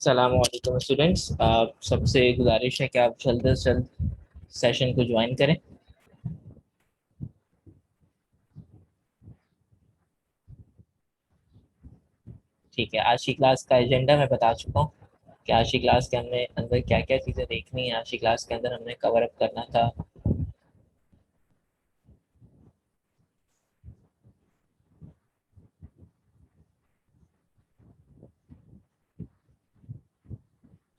सलामकुम स्टूडेंट्स, आप सबसे गुजारिश है कि आप जल्द से जल्द सेशन को ज्वाइन करें। ठीक है, आज की क्लास का एजेंडा मैं बता चुका हूँ कि आज की क्लास के हमने अंदर क्या क्या चीज़ें देखनी है। आज की क्लास के अंदर हमने कवर अप करना था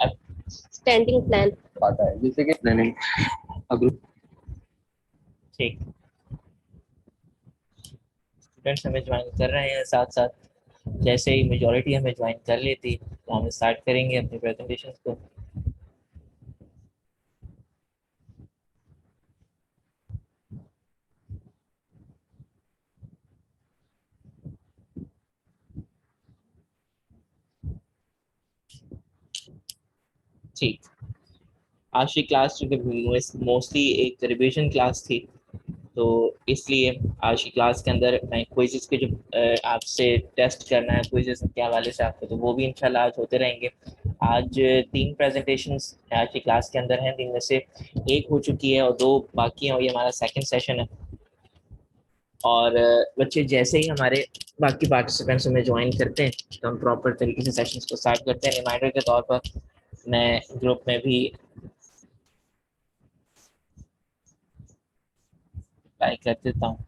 अब। स्टैंडिंग प्लान आता है जैसे कि प्लानिंग ग्रुप। ठीक, स्टूडेंट्स हमें ज्वाइन कर रहे हैं साथ साथ। जैसे ही मेजोरिटी हमें ज्वाइन कर लेती तो हम स्टार्ट करेंगे अपनी प्रेजेंटेशन को। ठीक, आज की क्लास चूँकि मोस्टली एक रिवीजन क्लास थी, तो इसलिए आज की क्लास के अंदर मैं क्विज़ेस के जो आपसे टेस्ट करना है क्विज़ेस के हवाले से आपको, तो वो भी इंशाल्लाह आज होते रहेंगे। आज 3 प्रेजेंटेशंस आज की क्लास के अंदर हैं, 3 में से एक हो चुकी है और 2 बाकी हैं और ये हमारा सेकंड सेशन है। और बच्चे जैसे ही हमारे बाकी पार्टिसिपेंट्स हमें ज्वाइन करते हैं तो हम प्रॉपर तरीके से सेशंस को स्टार्ट करते हैं। रिमाइंडर के तौर पर मैं ग्रुप में भी लाइक कर देता हूँ।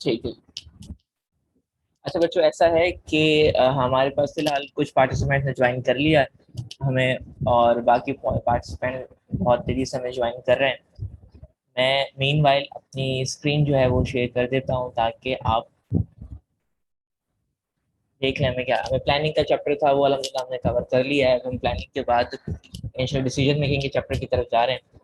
ठीक है, अच्छा बच्चों, ऐसा है कि हमारे पास फिलहाल कुछ पार्टिसिपेंट ने ज्वाइन कर लिया है हमें, और बाकी पार्टिसिपेंट बहुत तेजी से हमें ज्वाइन कर रहे हैं। मैं मीनवाइल अपनी स्क्रीन जो है वो शेयर कर देता हूँ ताकि आप देख लें। हमें क्या, हमें प्लानिंग का चैप्टर था वो अल्हम्दुलिल्लाह हमने कवर कर लिया है। हम प्लानिंग के बाद इंशाल्लाह डिसीजन मेकिंग के चैप्टर की तरफ जा रहे हैं।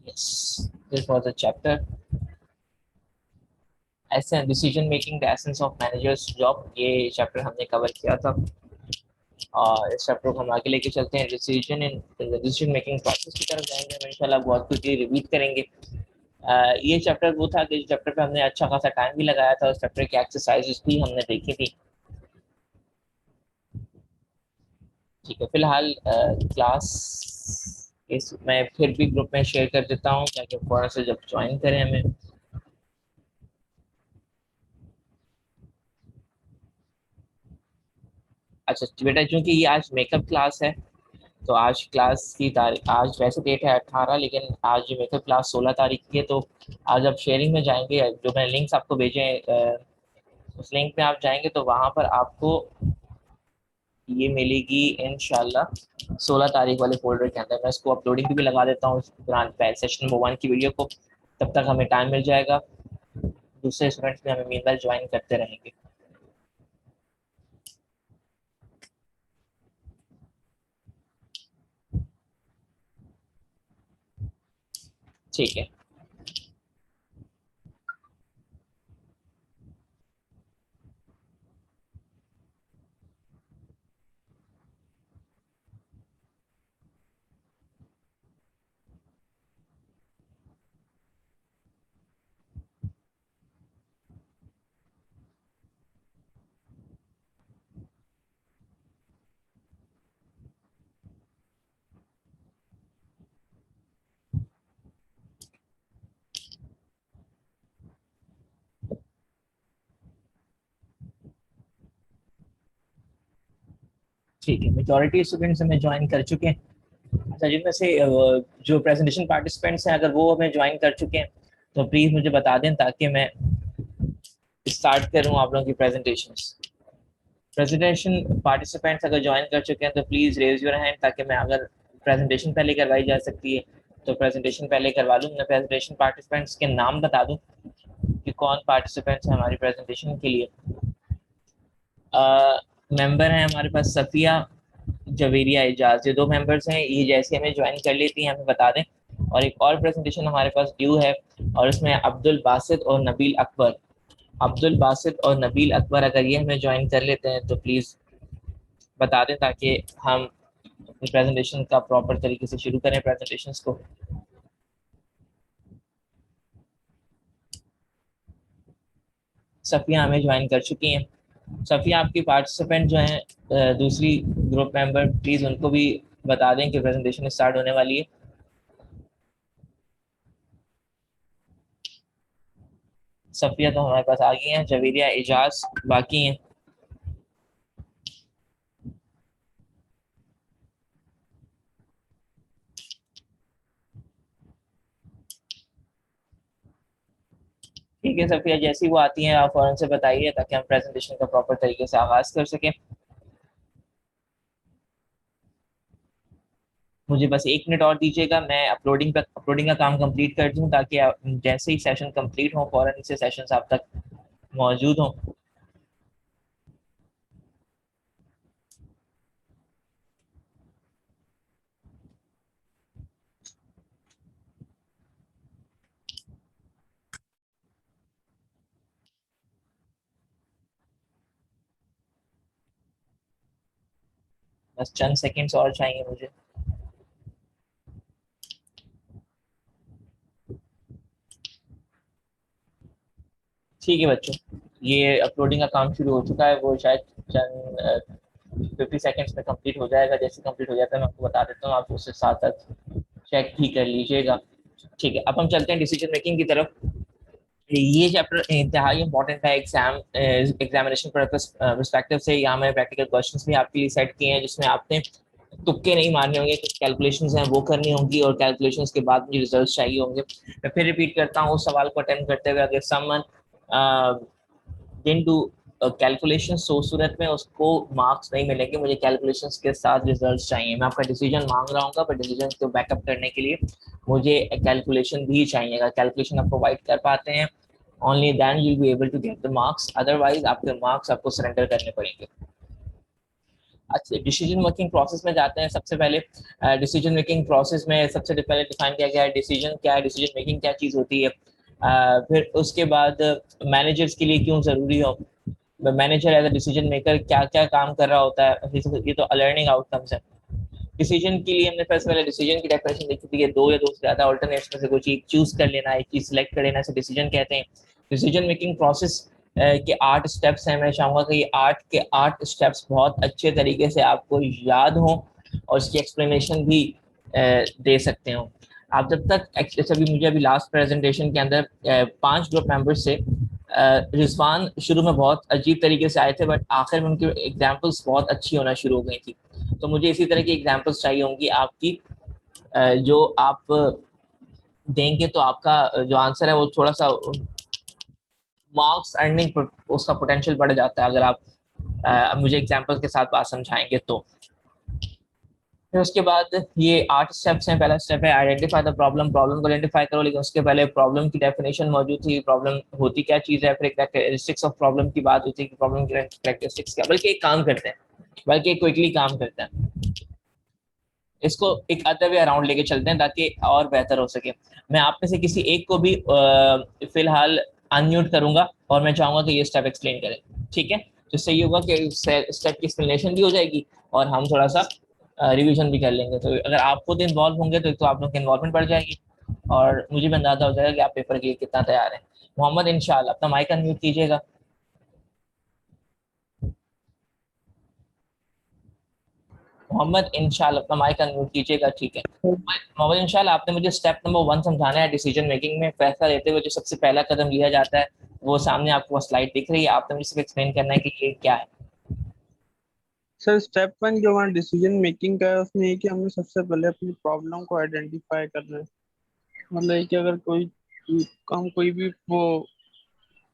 Yes, this was a chapter essence decision making the essence of managers job. ये चैप्टर हमने कवर किया था और इस चैप्टर को हम आगे लेके चलते हैं। डिसीजन मेकिंग प्रोसेस की तरफ जाएंगे हम इंशाल्लाह, बहुत क्विकली रिवीट करेंगे। ये चैप्टर वो था कि इस चैप्टर पे हमने अच्छा खासा टाइम भी लगाया था, उस चैप्टर की एक्सरसाइजेस भी हमने देखी थी। ठीक है, फिलहाल क्लास इस मैं फिर भी ग्रुप में शेयर कर देता हूँ ताकि फौरन से जब ज्वाइन करें हमें। अच्छा बेटा, चूंकि ये आज मेकअप क्लास है तो आज क्लास की तारीख, आज वैसे डेट है 18 लेकिन आज मेकअप क्लास 16 तारीख की है। तो आज आप शेयरिंग में जाएंगे, जो मैंने लिंक्स आपको भेजे हैं उस लिंक पे आप जाएंगे तो वहां पर आपको ये मिलेगी इंशाल्लाह 16 तारीख वाले फोल्डर के अंदर। मैं इसको अपलोडिंग भी लगा देता हूँ सेशन नंबर 1 की वीडियो को, तब तक हमें टाइम मिल जाएगा। दूसरे स्टूडेंट्स भी हमें मीनवाइल ज्वाइन करते रहेंगे। ठीक है, ठीक है, मेजॉरिटी स्टूडेंट्स हमें ज्वाइन कर चुके हैं। अच्छा, जिनमें से जो प्रेजेंटेशन पार्टिसिपेंट्स हैं अगर वो हमें ज्वाइन कर चुके हैं तो प्लीज मुझे बता दें ताकि मैं स्टार्ट करूं आप लोगों की प्रेजेंटेशंस। प्रेजेंटेशन पार्टिसिपेंट्स अगर ज्वाइन कर चुके हैं तो प्लीज रेज योर हैंड, ताकि मैं, अगर प्रेजेंटेशन पहले करवाई जा सकती है तो प्रेजेंटेशन पहले करवा लूँ। मैं प्रेजेंटेशन पार्टिसिपेंट्स के नाम बता दूं कि कौन पार्टिसिपेंट्स हैं हमारी प्रेजेंटेशन के लिए। मेंबर हैं हमारे पास सफिया, जवेरिया, एजाज, ये 2 मेंबर्स हैं। ये जैसे हमें ज्वाइन कर लेती हैं हमें बता दें। और एक और प्रेजेंटेशन हमारे पास ड्यू है और उसमें अब्दुल बासित और नबील अकबर, अब्दुल बासित और नबील अकबर अगर ये हमें ज्वाइन कर लेते हैं तो प्लीज बता दें ताकि हम अपनी प्रेजेंटेशन का प्रॉपर तरीके से शुरू करें प्रेजेंटेशंस को। सफिया हमें ज्वाइन कर चुकी हैं। सफिया, आपकी पार्टिसिपेंट जो हैं दूसरी ग्रुप मेंबर, प्लीज उनको भी बता दें कि प्रेजेंटेशन स्टार्ट होने वाली है। सफिया तो हमारे पास आ गई हैं, जवेरिया, एजाज बाकी हैं। ठीक है सफिया, जैसी वो आती हैं आप फौरन से बताइए ताकि हम प्रेजेंटेशन का प्रॉपर तरीके से आगाज कर सकें। मुझे बस 1 मिनट और दीजिएगा, मैं अपलोडिंग का काम कंप्लीट कर दूं ताकि जैसे ही सेशन कंप्लीट हो फौरन से सेशंस आप तक मौजूद हों। बस चंद सेकंड्स और चाहिए मुझे। ठीक है बच्चों, ये अपलोडिंग का काम शुरू हो चुका है, वो शायद चंद 50 सेकेंड्स में कंप्लीट हो जाएगा। जैसे कंप्लीट हो जाता है मैं आपको बता देता हूँ, आप उसके साथ साथ चेक भी कर लीजिएगा। ठीक है, अब हम चलते हैं डिसीजन मेकिंग की तरफ। ये चैप्टर इंतहाई इंपॉर्टेंट है एग्जामिनेशन पर्सपेक्टिव से। यहाँ मैंने प्रैक्टिकल क्वेश्चंस भी आपके लिए सेट किए हैं जिसमें आपने तुक्के नहीं मारने होंगे, कुछ कैलकुलेशंस हैं वो करनी होंगी और कैलकुलेशंस के बाद मुझे रिजल्ट्स चाहिए होंगे। मैं फिर रिपीट करता हूँ उस सवाल को अटेम्प्ट करते हुए, अगर समवन डिडंट डू कैलकुलेशन, सो सूरत में उसको मार्क्स नहीं मिलेंगे। मुझे कैलकुलेशंस के साथ रिजल्ट्स चाहिए। मैं आपका डिसीजन मांग रहा हूँ पर डिसीजन को बैकअप करने के लिए मुझे कैलकुलेशन भी चाहिए। अगर कैलकुलेशन आप प्रोवाइड कर पाते हैं only then you'll be able to get the marks, otherwise आपके मार्क्स आपको सरेंडर करने पड़ेंगे। अच्छा, डिसीजन मेकिंग प्रोसेस में जाते हैं। सबसे पहले डिसीजन मेकिंग प्रोसेस में सबसे पहले डिफाइन किया गया है डिसीजन क्या है, डिसीजन मेकिंग क्या चीज़ होती है। फिर उसके बाद मैनेजर्स के लिए क्यों ज़रूरी हो, manager as a decision maker क्या क्या काम कर रहा होता है, ये तो लर्निंग आउटकम्स है। डिसीजन के लिए हमने फर्स्ट पहले डिसीजन की डेफिनेशन देखी थी, 2 या 2 से ज़्यादा ऑल्टरनेट्स में से कोई चीज चूज कर लेना, एक चीज सिलेक्ट कर लेना, इसे डिसीजन कहते हैं। डिसीजन मेकिंग प्रोसेस के 8 स्टेप्स हैं। मैं चाहूँगा कि ये 8 के 8 स्टेप्स बहुत अच्छे तरीके से आपको याद हों और इसकी एक्सप्लेनेशन भी दे सकते हो आप। जब तक अभी मुझे अभी लास्ट प्रेजेंटेशन के अंदर 5 ग्रुप मेंबर्स से रिजवान शुरू में बहुत अजीब तरीके से आए थे बट आखिर में उनकी एग्जाम्पल्स बहुत अच्छी होना शुरू हो गई थी। तो मुझे इसी तरह की एग्जाम्पल्स चाहिए होंगी आपकी, जो आप देंगे तो आपका जो आंसर है वो थोड़ा सा मार्क्स अर्निंग उसका पोटेंशियल बढ़ जाता है अगर आप मुझे एग्जाम्पल के साथ बात समझाएंगे तो। फिर उसके बाद ये 8 स्टेप्स हैं। पहला स्टेप है आइडेंटिफाई द प्रॉब्लम, प्रॉब्लम को आइडेंटिफाई करो, लेकिन उसके पहले प्रॉब्लम की डेफिनेशन मौजूद थी, प्रॉब्लम होती क्या चीज़ है। फिर कैरेक्टरिस्टिक्स ऑफ प्रॉब्लम की बात होती है कि प्रॉब्लम की कैरेक्टरिस्टिक्स क्या, बल्कि एक काम करते हैं, बल्कि एक क्विकली काम करते हैं, इसको एक अदर वे अराउंड लेके चलते हैं ताकि और बेहतर हो सके। मैं आप में से किसी एक को भी फिलहाल अनम्यूट करूंगा और मैं चाहूंगा कि ये स्टेप एक्सप्लेन करें, ठीक है। जिससे ये होगा कि स्टेप की एक्सप्लेनेशन भी हो जाएगी और हम थोड़ा सा रिवीजन भी कर लेंगे। तो अगर आप खुद इन्वॉल्व होंगे तो आप लोग की इन्वॉल्वमेंट बढ़ जाएगी और मुझे भी अंदाजा हो जाएगा कि आप पेपर के लिए कितना तैयार हैं। मोहम्मद, इंशाल्लाह अपना माइक अनम्यूट कीजिएगा। मोहम्मद, इंशाल्लाह अपना माइक अनम्यूट कीजिएगा, ठीक है। मोहम्मद, इंशाल्लाह आपने मुझे स्टेप नंबर 1 समझाना है डिसीजन मेकिंग में। फैसला लेते हुए जो सबसे पहला कदम लिया जाता है वो सामने आपको स्लाइड दिख रही है, आपने मुझे सिर्फ एक्सप्लेन करना है कि ये क्या है। सर स्टेप 1 जो हमारा डिसीजन मेकिंग का है उसमें ये कि हमें सबसे पहले अपनी प्रॉब्लम को आइडेंटिफाई करना है। मतलब ये कि अगर कोई हम कोई भी वो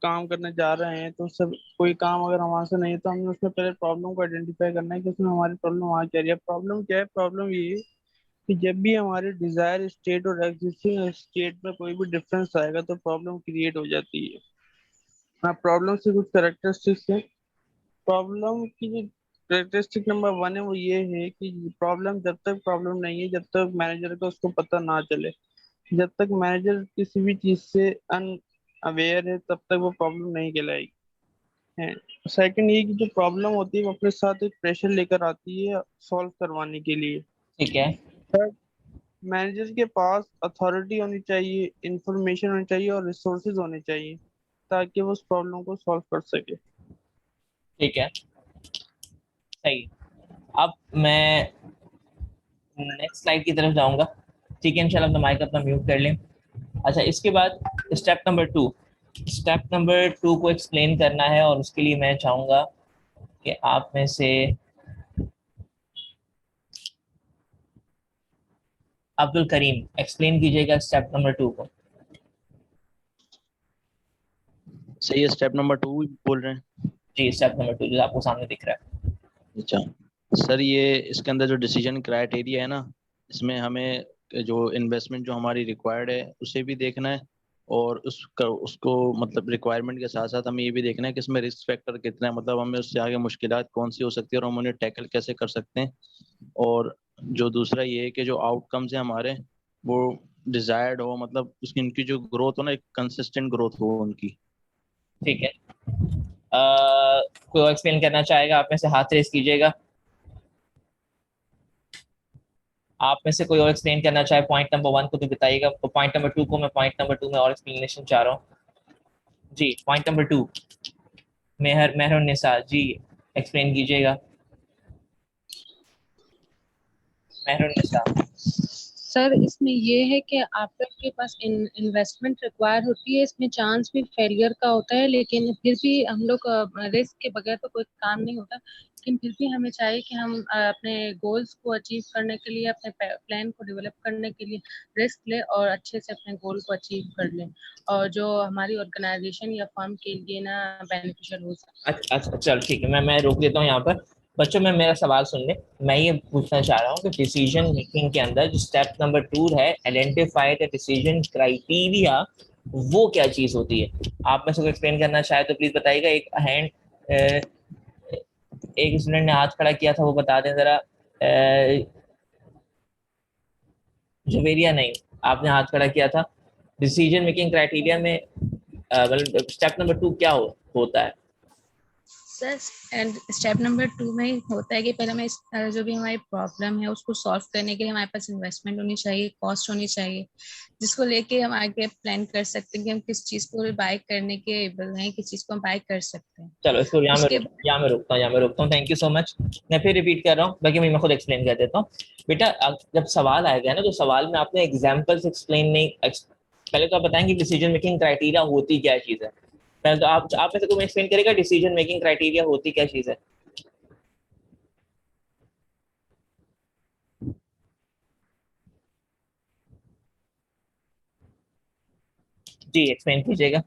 काम करने जा रहे हैं तो सब कोई काम अगर हमारे से नहीं है तो हमें उसमें पहले प्रॉब्लम को आइडेंटिफाई करना है कि उसमें हमारी प्रॉब्लम आ क्या रही है। प्रॉब्लम क्या है? प्रॉब्लम ये है कि जब भी हमारे डिजायर स्टेट और एग्जिस्टिंग स्टेट में कोई भी डिफरेंस आएगा तो प्रॉब्लम क्रिएट हो जाती है। हाँ, प्रॉब्लम से कुछ करेक्टरिस्टिक्स है। प्रॉब्लम की जो करेक्टरिस्टिक नंबर 1 है वो ये है कि प्रॉब्लम जब तक प्रॉब्लम नहीं है जब तक मैनेजर को उसको पता ना चले। जब तक मैनेजर किसी भी चीज से अनअवेयर है तब तक वो प्रॉब्लम नहीं कहलाएगी है। सेकंड ये कि जो प्रॉब्लम होती है वो अपने साथ एक प्रेशर लेकर आती है सॉल्व करवाने के लिए। ठीक है। थर्ड, मैनेजर के पास अथॉरिटी होनी चाहिए, इंफॉर्मेशन होनी चाहिए और रिसोर्सेज होने चाहिए ताकि वो उस प्रॉब्लम को सॉल्व कर सके। ठीक है, सही। अब मैं नेक्स्ट स्लाइड की तरफ जाऊंगा। ठीक है, इंशाल्लाह अपना माइक अपना म्यूट कर लें। अच्छा, इसके बाद स्टेप नंबर 2 को एक्सप्लेन करना है, और उसके लिए मैं चाहूंगा कि आप में से अब्दुल करीम एक्सप्लेन कीजिएगा स्टेप नंबर 2 को। सही है, स्टेप नंबर 2 बोल रहे हैं। जी, स्टेप नंबर 2 जो आपको सामने दिख रहा है। अच्छा सर, ये इसके अंदर जो डिसीजन क्राइटेरिया है ना, इसमें हमें जो इन्वेस्टमेंट जो हमारी रिक्वायर्ड है उसे भी देखना है, और उसको मतलब रिक्वायरमेंट के साथ साथ हमें ये भी देखना है कि इसमें रिस्क फैक्टर कितना है, मतलब हमें उससे आगे मुश्किलात कौन सी हो सकती है और हम उन्हें टैकल कैसे कर सकते हैं। और जो दूसरा ये है कि जो आउटकम्स है हमारे वो डिजायर्ड हो, मतलब उसकी इनकी जो ग्रोथ हो ना, एक कंसिस्टेंट ग्रोथ हो उनकी। ठीक है। कोई और एक्सप्लेन करना चाहेगा? आप में से हाथ रेस कीजिएगा। आप में से कोई और एक्सप्लेन करना चाहे पॉइंट नंबर 1 को तो बताइएगा, तो पॉइंट नंबर 2 को मैं पॉइंट नंबर 2 में और एक्सप्लेनेशन चाह रहा हूँ। जी, पॉइंट नंबर 2, मेहरुन्निसा जी एक्सप्लेन कीजिएगा। मेहरुन्निसा। सर इसमें ये है कि आपके पास इन्वेस्टमेंट रिक्वायर होती है, इसमें चांस भी फेलियर का होता है, लेकिन फिर भी हम लोग रिस्क के बगैर तो कोई काम नहीं होता। लेकिन फिर भी हमें चाहिए कि हम अपने गोल्स को अचीव करने के लिए, अपने प्लान को डेवलप करने के लिए रिस्क ले और अच्छे से अपने गोल को अचीव कर लें, और जो हमारी ऑर्गेनाइजेशन या फर्म के लिए ना बेनिफिशियल हो सके। अच्छा अच्छा, चल ठीक है, मैं रोक देता हूँ यहाँ पर। बच्चों में मेरा सवाल सुन ले। मैं ये पूछना चाह रहा हूँ कि डिसीजन मेकिंग के अंदर जो स्टेप नंबर 2 है, आइडेंटिफाई द डिसीजन क्राइटेरिया, वो क्या चीज होती है? आप में से एक्सप्लेन करना चाहे तो प्लीज बताइएगा। एक स्टूडेंट ने हाथ खड़ा किया था, वो बता दें जरा। जवेरिया नहीं, आपने हाथ खड़ा किया था। डिसीजन मेकिंग क्राइटेरिया में मतलब स्टेप नंबर 2 क्या होता है? सर स्टेप नंबर 2 में होता है कि पहले हमें जो भी हमारी प्रॉब्लम है उसको सॉल्व करने के लिए हमारे पास इन्वेस्टमेंट होनी चाहिए, कॉस्ट होनी चाहिए, जिसको लेके हम आगे प्लान कर सकते हैं कि हम किस चीज को बाय करने के एबल हैं, किस चीज को हम बाय कर सकते हैं। चलो, इसको उसके यहाँ में रुकता हूँ। Thank you so much. मैं फिर रिपीट कर रहा हूँ, बाकी मैं खुद एक्सप्लेन कर देता हूँ। बेटा, जब सवाल आएगा ना, तो सवाल में आपने एग्जाम्पल्स एक्सप्लेन नहीं, पहले तो आप बताएंगे डिसीजन मेकिंग क्राइटेरिया होती क्या चीज है। पहले तो आप में से कोई एक्सप्लेन करेगा डिसीजन मेकिंग क्राइटेरिया होती क्या चीज है? जी, एक्सप्लेन कीजिएगा।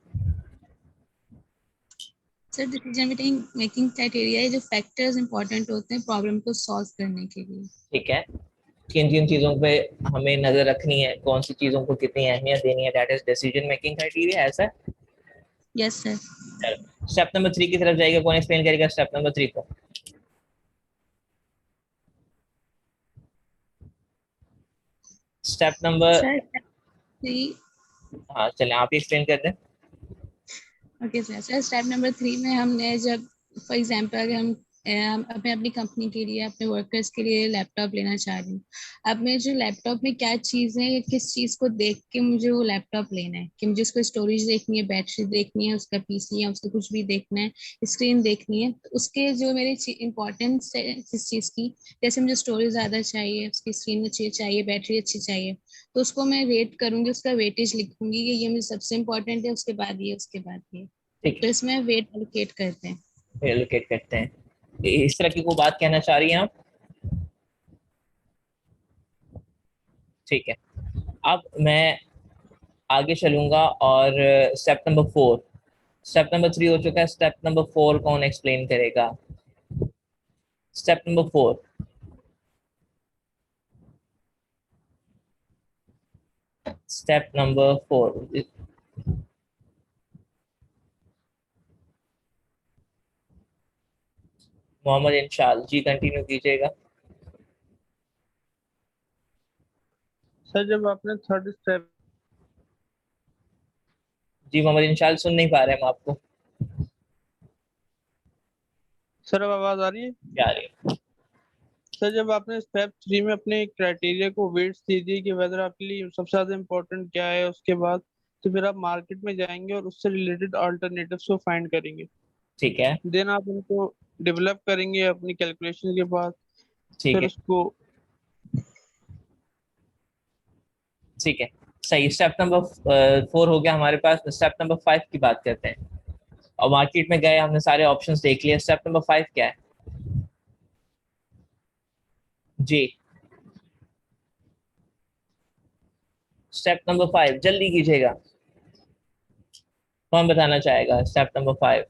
सर डिसीजन मेकिंग क्राइटेरिया है जो फैक्टर्स इंपॉर्टेंट होते हैं प्रॉब्लम को सॉल्व करने के लिए। ठीक है, किन किन चीजों पे हमें नजर रखनी है, कौन सी चीजों को कितनी अहमियत देनी है, that is decision making criteria, ऐसा? Yes sir. चलो, स्टेप नंबर 3 की तरफ जाएगा। कौन एक्सप्लेन करेगा स्टेप नंबर 3 को? स्टेप नंबर, सर हाँ चले आप ही एक्सप्लेन कर दें। Okay sir. Sir step number 3 में हमने जब फॉर एग्जांपल अगर हम अपनी कंपनी के लिए, अपने वर्कर्स के लिए लैपटॉप लेना चाह रही हूँ, अब मैं जो लैपटॉप में क्या चीज़ है, किस चीज़ को देख के मुझे वो लैपटॉप लेना है, कि मुझे उसको स्टोरेज देखनी है, बैटरी देखनी है, उसका पीसी है, उसका कुछ भी देखना है, स्क्रीन देखनी है, तो उसके जो मेरे इंपॉर्टेंस है इस चीज़ की, जैसे मुझे स्टोरेज ज़्यादा चाहिए, उसकी स्क्रीन अच्छी चाहिए, बैटरी अच्छी चाहिए, तो उसको मैं रेट करूंगी, उसका वेटेज लिखूंगी कि ये मुझे सबसे इम्पोर्टेंट है, उसके बाद ये, उसके बाद ये। ठीक तो है, इसमें वेट एलोकेट करते हैं। एलोकेट करते हैं। इस तरह की कोई बात कहना चाह रही हैं आप? ठीक है। अब मैं आगे चलूंगा और स्टेप नंबर 4, स्टेप नंबर 3 हो चुका है, स्टेप नंबर 4 कौन एक्सप्लेन करेगा? Step number 4, step number 4, Mohammad Inshal ji continue कीजिएगा। सर जब आपने थर्ड स्टेप, जी मोहम्मद इंशाल सुन नहीं पा रहे हम आपको। सर अब आवाज आ रही है? क्या रही है? सर जब आपने स्टेप 3 में अपने क्राइटेरिया को वेट्स दे दिए कि वेदर आपके लिए सबसे ज्यादा इम्पोर्टेंट क्या है, उसके बाद तो फिर आप मार्केट में जाएंगे और उससे रिलेटेड अल्टरनेटिव्स को फाइंड करेंगे। ठीक है, देन आप उनको डेवलप करेंगे अपनी कैलकुलेशन के बाद। ठीक फिर है, उसको ठीक है, सही। स्टेप नंबर 4 हो गया हमारे पास। स्टेप नंबर 5 की बात करते हैं। और मार्केट में गए, हमने सारे ऑप्शंस देख लिए। स्टेप नंबर 5 क्या है जी? स्टेप नंबर 5 जल्दी कीजिएगा, कौन बताना चाहेगा स्टेप नंबर 5?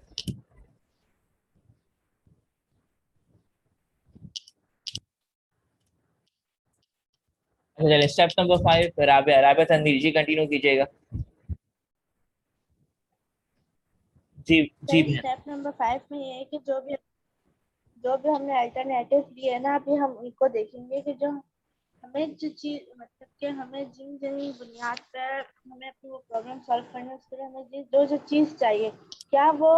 अच्छा चलिए, स्टेप नंबर 5 राबिया, राबिया तनवीर जी कंटिन्यू कीजिएगा। जी जी सर बहन। स्टेप नंबर 5 में ये है कि जो भी हमने अल्टरनेटिव लिए है ना, अभी हम उनको देखेंगे कि जो हमें जो चीज मतलब कि हमें जिन जिन बुनियाद पर हमें अपनी वो प्रॉब्लम सॉल्व करना है, उसके लिए हमें जो जो चीज चाहिए, क्या वो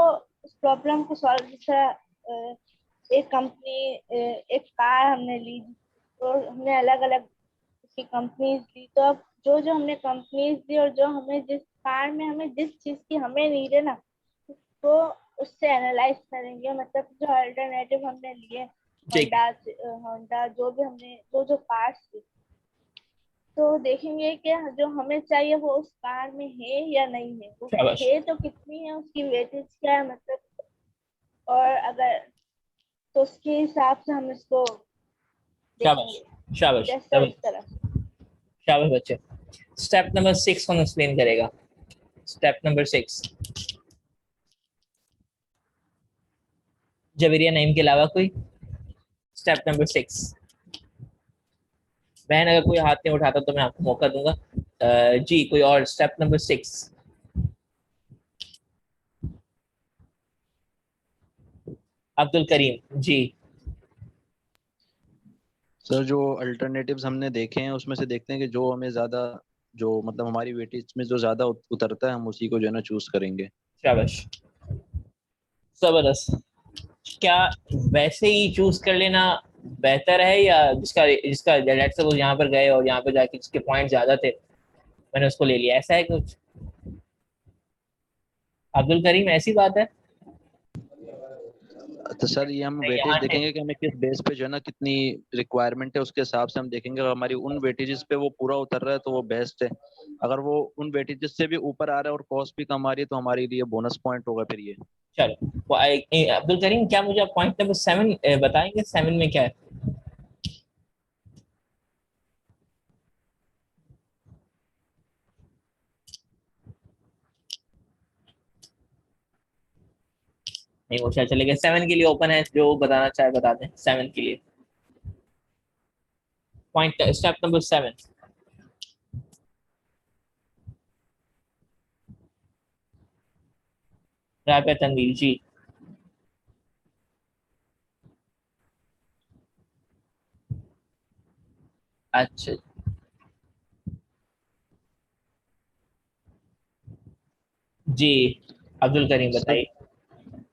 उस प्रॉब्लम को सॉल्व, जैसे एक कंपनी, एक कार हमने ली और हमने अलग अलग की कंपनीज ली, तो अब जो जो हमने कंपनीज दी और जो हमें जिस कार में हमें जिस चीज की हमें नीड है ना, तो उससे एनालाइज करेंगे, मतलब जो अल्टरनेटिव हमने लिए, ठीक है, होंडा होंडा जो भी हमने जो जो पार्ट्स थे, तो देखेंगे कि जो हमें चाहिए वो उस कार में है या नहीं है, वो शाबाश, है तो कितनी है, उसकी वेटेज क्या है, मतलब, और अगर तो उसके हिसाब से हम इसको शाबाश, देखेंगे, शाबाश, जैसा इस तरह से। शाबाश बच्चे। स्टेप नंबर 6 कौन एक्सप्लेन करेगा? स्टेप नंबर 6, जवेरिया नईम के अलावा कोई? स्टेप नंबर 6, बहन अगर कोई हाथ नहीं उठाता तो मैं आपको मौका दूंगा। जी कोई और? स्टेप नंबर 6, अब्दुल करीम जी। सर जो अल्टरनेटिव्स हमने देखे हैं उसमें से देखते हैं कि जो हमें ज्यादा, जो मतलब हमारी वेटेज में जो ज्यादा उतरता है हम उसी को जो है ना चूज करेंगे। शाबाश, जबरदस्त। क्या वैसे ही चूज कर लेना बेहतर है, या जिसका जिसका लेट्स सपोज यहाँ पर गए और यहाँ पर जाके जिसके पॉइंट ज्यादा थे मैंने उसको ले लिया, ऐसा है कुछ? अब्दुल करीम ऐसी बात है? तो सर ये हम नहीं, वेटेज यहाँ देखेंगे कि हमें किस बेस पे जो है ना कितनी रिक्वायरमेंट है, उसके हिसाब से हम देखेंगे। अगर हमारी उन वेटेजेस पे वो पूरा उतर रहा है तो वो बेस्ट है। अगर वो उन वेटेजेस से भी ऊपर आ रहा है और कॉस्ट भी कम आ रही है तो हमारे लिए बोनस पॉइंट होगा फिर ये। चलो अब्दुल करीम, क्या मुझे आप पॉइंट नंबर 7 बताएंगे? 7 में क्या है? नहीं वो शायद चले गए। 7 के लिए ओपन है, जो बताना चाहे बता दें 7 के लिए। Point step number 7। Rabia Tanveer ji. अच्छा जी, अब्दुल करीम सर बताइए।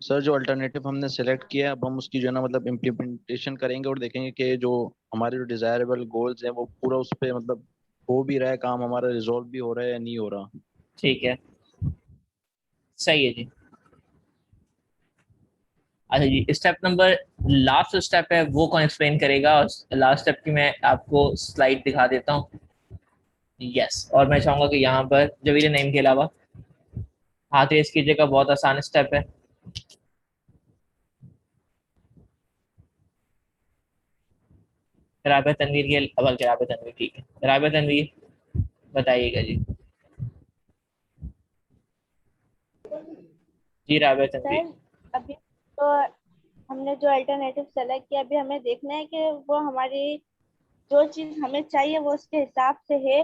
सर जो अल्टरनेटिव हमने सेलेक्ट किया है अब हम उसकी जो है ना मतलब इम्प्लीमेंटेशन करेंगे और देखेंगे कि जो हमारे जो डिजायरेबल गोल्स हैं वो पूरा उस पे मतलब हो भी रहा है, काम हमारा रिजॉल्व भी हो रहा है या नहीं हो रहा। ठीक है, सही है जी। अच्छा जी, स्टेप नंबर लास्ट स्टेप है, वो कौन एक्सप्लेन करेगा? और लास्ट स्टेप की मैं आपको स्लाइड दिखा देता हूँ। यस, और मैं चाहूंगा कि यहाँ पर जवीर नईम के अलावा हाथ रेस कीजिएगा, बहुत आसान स्टेप है। राबिया तनवीर के, बल्कि राबिया तनवीर, ठीक है, राबिया तनवीर बताइएगा जी। जी राबिया तंवीर। सर अभी तो हमने जो अल्टरनेटिव सेलेक्ट किया, अभी हमें देखना है कि वो हमारी जो चीज हमें चाहिए वो उसके हिसाब से है,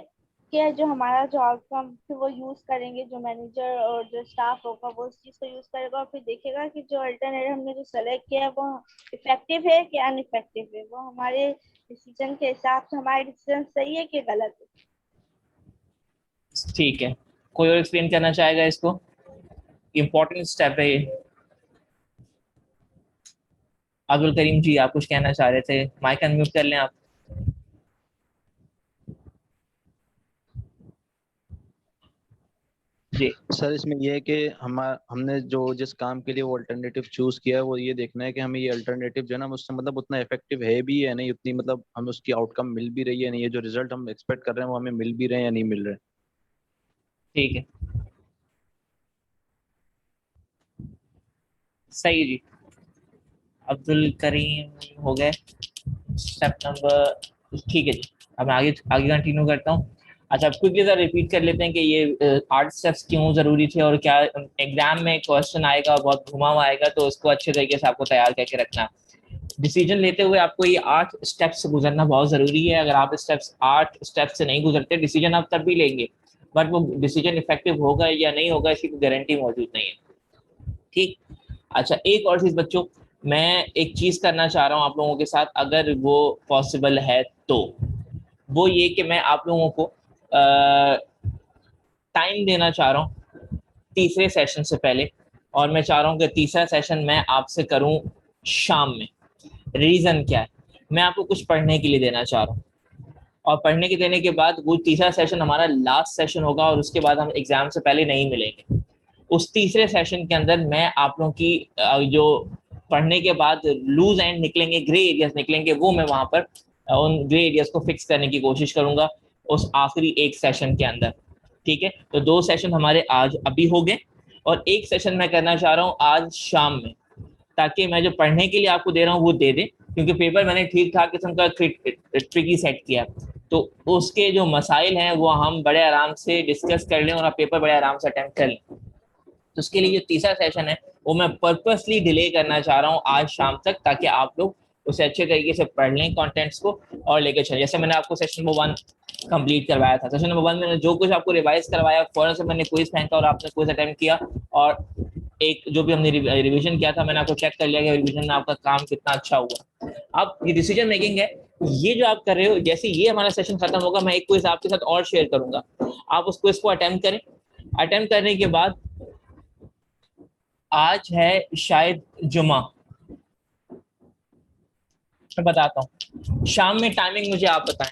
कि जो हमारा जो आउटकम फिर वो यूज करेंगे, जो मैनेजर और जो स्टाफ होगा वो उस चीज को यूज करेगा और फिर देखेगा कि जो अल्टरनेटिव हमने जो सेलेक्ट किया है वो इफेक्टिव है कि अनइफेक्टिव है। वो हमारे डिसीजन के हिसाब से हमारा डिसीजन सही है कि गलत है। ठीक है, कोई और एक्सप्लेन करना चाहेगा इसको? इम्पोर्टेंट स्टेप है ये। अब्दुल करीम जी, आप कुछ कहना चाह रहे थे, माइक अनम्यूट कर लें आप। जी सर इसमें ये है कि हमने जो जिस काम के लिए वो अल्टरनेटिव चूज किया है वो ये देखना है कि हमें ये अल्टरनेटिव जो है ना उससे मतलब उतना इफेक्टिव है भी या नहीं, उतनी मतलब हमें उसकी आउटकम मिल भी रही है नहीं, ये जो रिजल्ट हम एक्सपेक्ट कर रहे हैं वो हमें मिल भी रहे हैं या नहीं मिल रहे। ठीक है, सही जी। अब्दुल करीम हो गए स्टेप नंबर। ठीक है जी, अब मैं आगे आगे कंटिन्यू करता हूँ। अच्छा, अब क्विकली जरा रिपीट कर लेते हैं कि ये 8 स्टेप्स क्यों जरूरी थे और क्या एग्जाम में क्वेश्चन आएगा बहुत घुमा हुआ आएगा, तो उसको अच्छे तरीके से आपको तैयार करके रखना। डिसीजन लेते हुए आपको ये 8 स्टेप्स से गुजरना बहुत जरूरी है। अगर आप स्टेप्स 8 स्टेप्स से नहीं गुजरते, डिसीजन आप तब भी लेंगे बट वो डिसीजन इफेक्टिव होगा या नहीं होगा इसकी कोई गारंटी मौजूद नहीं है। ठीक। अच्छा, एक और चीज बच्चों, मैं एक चीज करना चाह रहा हूँ आप लोगों के साथ, अगर वो पॉसिबल है तो, वो ये कि मैं आप लोगों को टाइम देना चाह रहा हूँ तीसरे सेशन से पहले, और मैं चाह रहा हूँ कि तीसरा सेशन मैं आपसे करूँ शाम में। रीजन क्या है, मैं आपको कुछ पढ़ने के लिए देना चाह रहा हूँ, और पढ़ने के देने के बाद वो तीसरा सेशन हमारा लास्ट सेशन होगा और उसके बाद हम एग्जाम से पहले नहीं मिलेंगे। उस तीसरे सेशन के अंदर मैं आप लोगों की जो पढ़ने के बाद लूज एंड निकलेंगे, ग्रे एरियाज निकलेंगे, वो मैं वहां पर उन ग्रे एरियाज को फिक्स करने की कोशिश करूंगा उस आखिरी एक सेशन के अंदर। ठीक है, तो 2 सेशन हमारे आज अभी हो गए और एक सेशन मैं करना चाह रहा हूँ आज शाम में, ताकि मैं जो पढ़ने के लिए आपको दे रहा हूँ वो दे दे, क्योंकि पेपर मैंने ठीक ठाक किस्म का ट्रिकी सेट किया, तो उसके जो मसाइल हैं वो हम बड़े आराम से डिस्कस कर लें और आप पेपर बड़े आराम से अटेम्प्ट कर लें। तो उसके लिए जो तीसरा सेशन है वो मैं पर्पसली डिले करना चाह रहा हूँ आज शाम तक, ताकि आप लोग उसे अच्छे तरीके से पढ़ लें कंटेंट्स को और लेकर चलें। जैसे मैंने आपको सेशन नंबर 1 कंप्लीट करवाया था, सेशन नंबर 1 में जो कुछ आपको रिवाइज करवाया, फौरन से मैंने क्विज फेंका और आपने क्विज अटेम्प्ट किया, और एक जो भी हमने रिवीजन किया था मैंने आपको चेक कर लिया कि रिवीजन में आपका काम कितना अच्छा हुआ। अब ये डिसीजन मेकिंग है, ये जो आप कर रहे हो, जैसे ये हमारा सेशन खत्म होगा मैं एक क्विज आपके साथ और शेयर करूंगा, आप उस क्विज को अटेम्प्ट करें। अटेम्प्ट करने के बाद, आज है शायद जुमा, मैं बताता हूँ शाम में टाइमिंग मुझे आप बताएं,